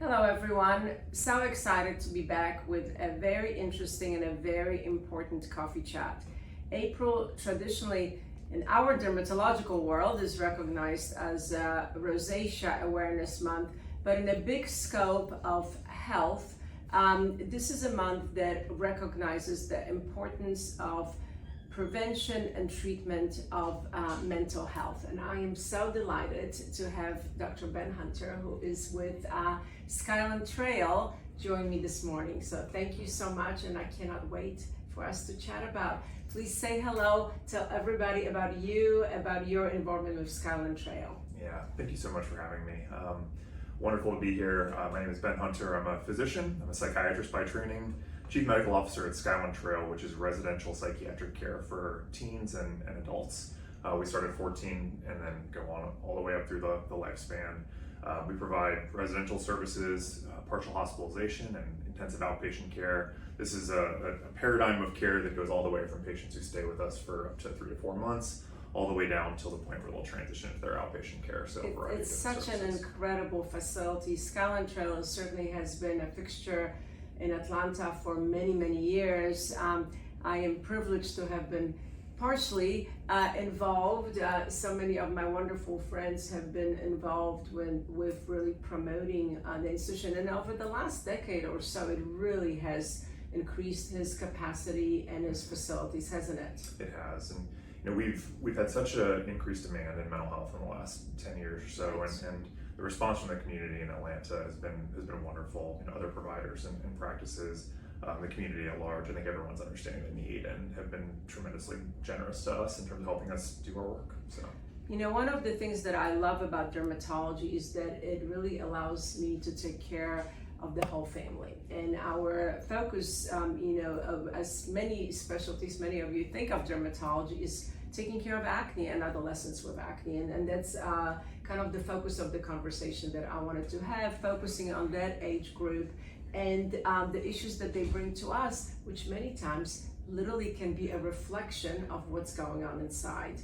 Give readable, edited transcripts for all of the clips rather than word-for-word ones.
Hello everyone, so excited to be back with a very interesting and a very important coffee chat. April traditionally in our dermatological world is recognized as Rosacea Awareness Month, but in a big scope of health, this is a month that recognizes the importance of prevention and treatment of mental health. And I am so delighted to have Dr. Ben Hunter, who is with Skyland Trail, join me this morning. So thank you so much, and I cannot wait for us to chat about. Please say hello, tell everybody about you, about your involvement with Skyland Trail. Yeah, thank you so much for having me. Wonderful to be here. My name is Ben Hunter. I'm a physician. I'm a psychiatrist by training. Chief Medical Officer at Skyland Trail, which is residential psychiatric care for teens and adults. We start at 14 and then go on all the way up through the lifespan. We provide residential services, partial hospitalization, and intensive outpatient care. This is a paradigm of care that goes all the way from patients who stay with us for up to 3 to 4 months, all the way down till the point where they'll transition to their outpatient care. So it's such an incredible facility. Skyland Trail certainly has been a fixture in Atlanta for many years. I am privileged to have been partially involved. So many of my wonderful friends have been involved with really promoting the institution, and over the last decade or so it really has increased his capacity and his facilities, hasn't it? It has, and we've had such an increased demand in mental health in the last 10 years or so, and the response from the community in Atlanta has been wonderful. Other providers and practices, the community at large, I think everyone's understanding the need and have been tremendously generous to us in terms of helping us do our work. So, one of the things that I love about dermatology is that it really allows me to take care of the whole family. And our focus, of as many specialties, many of you think of dermatology, is taking care of acne and adolescents with acne. And that's kind of the focus of the conversation that I wanted to have, focusing on that age group and the issues that they bring to us, which many times literally can be a reflection of what's going on inside.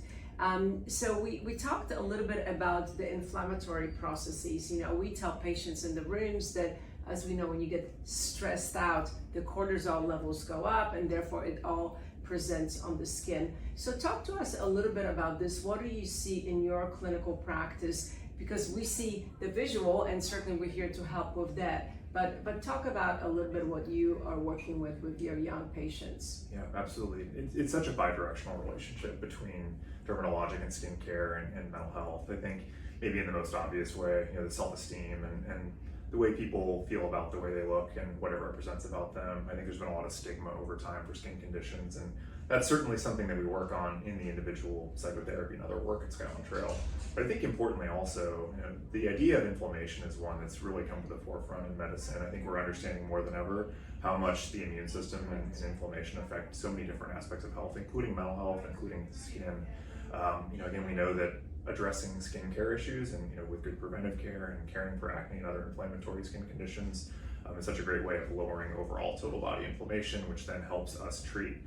So we talked a little bit about the inflammatory processes. We tell patients in the rooms that, as we know, when you get stressed out, the cortisol levels go up, and therefore it all presents on the skin. So talk to us a little bit about this. What do you see in your clinical practice? Because we see the visual, and certainly we're here to help with that. But talk about a little bit what you are working with your young patients. Yeah, absolutely. It's such a bi-directional relationship between dermatologic and skincare and mental health. I think maybe in the most obvious way, the self-esteem and the way people feel about the way they look and what it represents about them. I think there's been a lot of stigma over time for skin conditions, and that's certainly something that we work on in the individual psychotherapy and other work at Skyland Trail. But I think importantly also, the idea of inflammation is one that's really come to the forefront in medicine. I think we're understanding more than ever how much the immune system and inflammation affect so many different aspects of health, including mental health, including skin. Again, we know that addressing skincare issues and with good preventive care and caring for acne and other inflammatory skin conditions is such a great way of lowering overall total body inflammation, which then helps us treat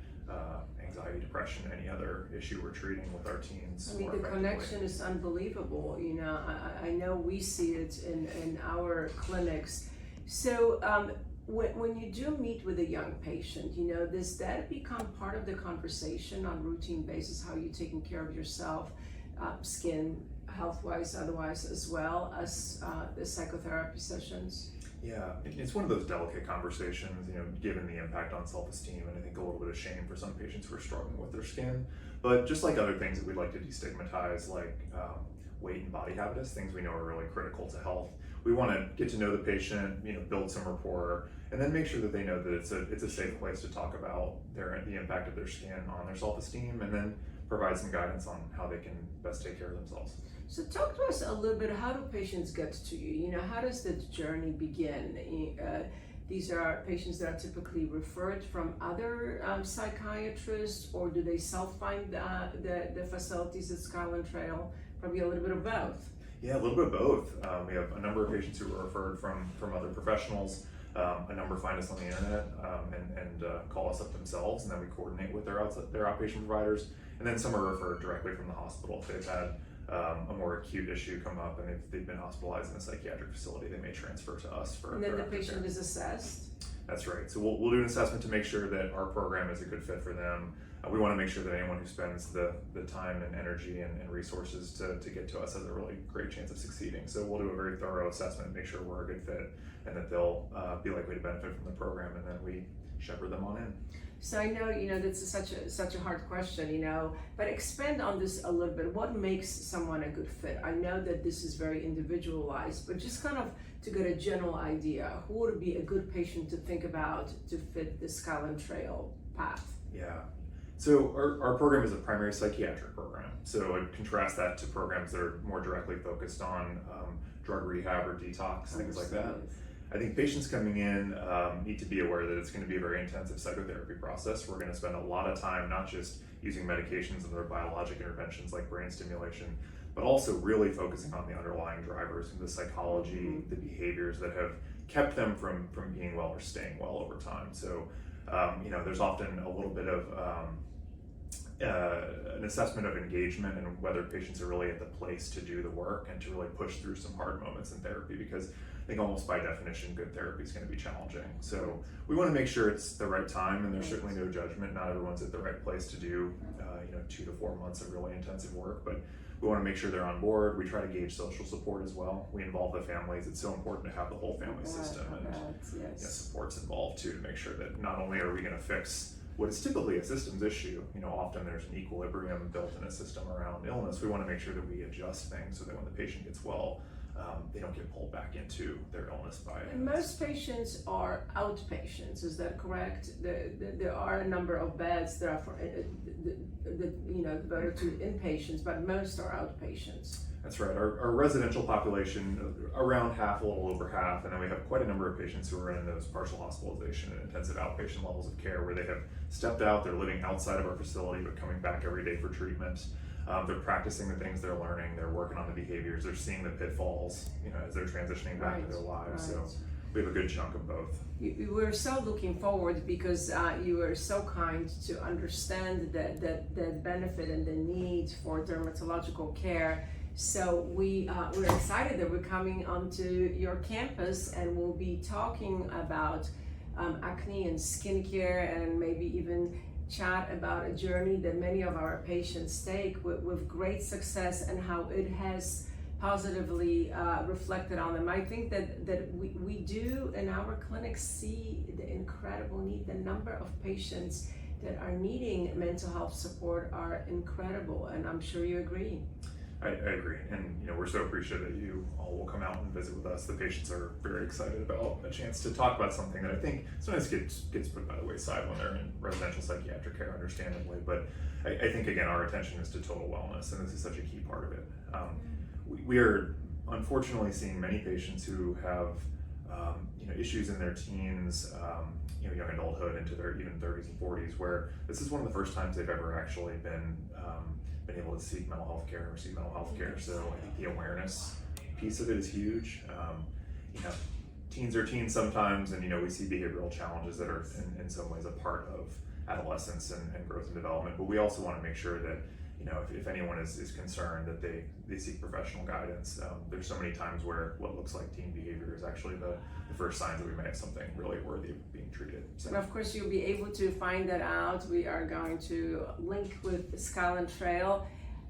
anxiety, depression, any other issue we're treating with our teens. The connection is unbelievable. I know we see it in our clinics. So when you do meet with a young patient, does that become part of the conversation on a routine basis, how you're taking care of yourself, skin health-wise, otherwise, as well as the psychotherapy sessions? Yeah, it's one of those delicate conversations, given the impact on self-esteem, and I think a little bit of shame for some patients who are struggling with their skin. But just like other things that we'd like to destigmatize, like weight and body habitus, things we know are really critical to health, we want to get to know the patient, build some rapport, and then make sure that they know that it's a safe place to talk about the impact of their skin on their self-esteem, and then provide some guidance on how they can best take care of themselves. So talk to us a little bit, how do patients get to you? How does the journey begin? These are patients that are typically referred from other psychiatrists, or do they self-find the facilities at Skyland Trail? Probably a little bit of both. Yeah, a little bit of both. We have a number of patients who are referred from other professionals. A number find us on the internet and call us up themselves, and then we coordinate with their outpatient providers. And then some are referred directly from the hospital if they've had a more acute issue come up and they've been hospitalized in a psychiatric facility, they may transfer to us for. And then the after patient care. is assessed. That's right. So we'll do an assessment to make sure that our program is a good fit for them. We want to make sure that anyone who spends the time and energy and resources to get to us has a really great chance of succeeding. So we'll do a very thorough assessment, make sure we're a good fit, and that they'll be likely to benefit from the program, and then we shepherd them on in. So I know, that's such a hard question, but expand on this a little bit. What makes someone a good fit? I know that this is very individualized, but just kind of to get a general idea, who would be a good patient to think about to fit the Skyland Trail path? Yeah. So our program is a primary psychiatric program. So I'd contrast that to programs that are more directly focused on drug rehab or detox, things like that. I think patients coming in need to be aware that it's going to be a very intensive psychotherapy process. We're going to spend a lot of time not just using medications and other biologic interventions like brain stimulation, but also really focusing on the underlying drivers and the psychology, the behaviors that have kept them from being well or staying well over time. So, there's often a little bit of an assessment of engagement and whether patients are really at the place to do the work and to really push through some hard moments in therapy, because I think almost by definition, good therapy is going to be challenging. So we want to make sure it's the right time, and there's certainly no judgment. Not everyone's at the right place to do, 2 to 4 months of really intensive work, but we want to make sure they're on board. We try to gauge social support as well. We involve the families. It's so important to have the whole family system and supports involved too, to make sure that not only are we going to fix what is typically a systems issue, often there's an equilibrium built in a system around illness. We want to make sure that we adjust things so that when the patient gets well, they don't get pulled back into their illness by it. And most patients are outpatients, is that correct? There are a number of beds that are for, devoted to inpatients, but most are outpatients. That's right. Our residential population, around half, a little over half, and then we have quite a number of patients who are in those partial hospitalization and intensive outpatient levels of care where they have stepped out, they're living outside of our facility, but coming back every day for treatment. They're practicing the things they're learning, they're working on the behaviors, they're seeing the pitfalls, as they're transitioning back to their lives. So we have a good chunk of both. We're so looking forward because you were so kind to understand the benefit and the need for dermatological care. So we're excited that we're coming onto your campus, and we'll be talking about acne and skincare, and maybe even chat about a journey that many of our patients take with great success and how it has positively reflected on them. I think that we do in our clinic see the incredible need. The number of patients that are needing mental health support are incredible, and I'm sure you agree. I agree, and we're so appreciative that you all will come out and visit with us. The patients are very excited about a chance to talk about something that I think sometimes gets put by the wayside when they're in residential psychiatric care, understandably. But I think again, our attention is to total wellness, and this is such a key part of it. We are unfortunately seeing many patients who have issues in their teens, young adulthood into their even 30s and 40s, where this is one of the first times they've ever actually been able to seek mental health care or receive mental health care. So I think the awareness piece of it is huge. Teens are teens sometimes, and we see behavioral challenges that are in some ways a part of adolescence and growth and development. But we also want to make sure that if anyone is concerned, that they seek professional guidance. There's so many times where what looks like teen behavior is actually the first signs that we may have something really worthy of being treated. So. And of course, you'll be able to find that out. We are going to link with Skyland Trail.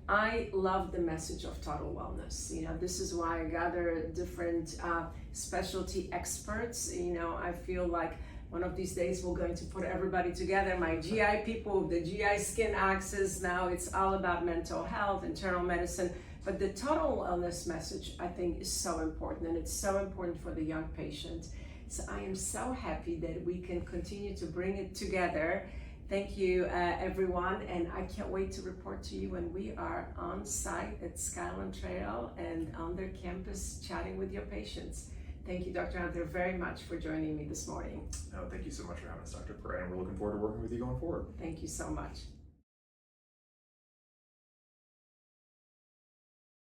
I love the message of total wellness. This is why I gather different specialty experts. I feel like one of these days we're going to put everybody together, my GI people, the GI skin axis. Now it's all about mental health, internal medicine. But the total wellness message, I think, is so important, and it's so important for the young patient. So I am so happy that we can continue to bring it together. Thank you, everyone, and I can't wait to report to you when we are on site at Skyland Trail and on their campus chatting with your patients. Thank you, Dr. Hunter, very much for joining me this morning. No, thank you so much for having us, Dr. Pare, and we're looking forward to working with you going forward. Thank you so much.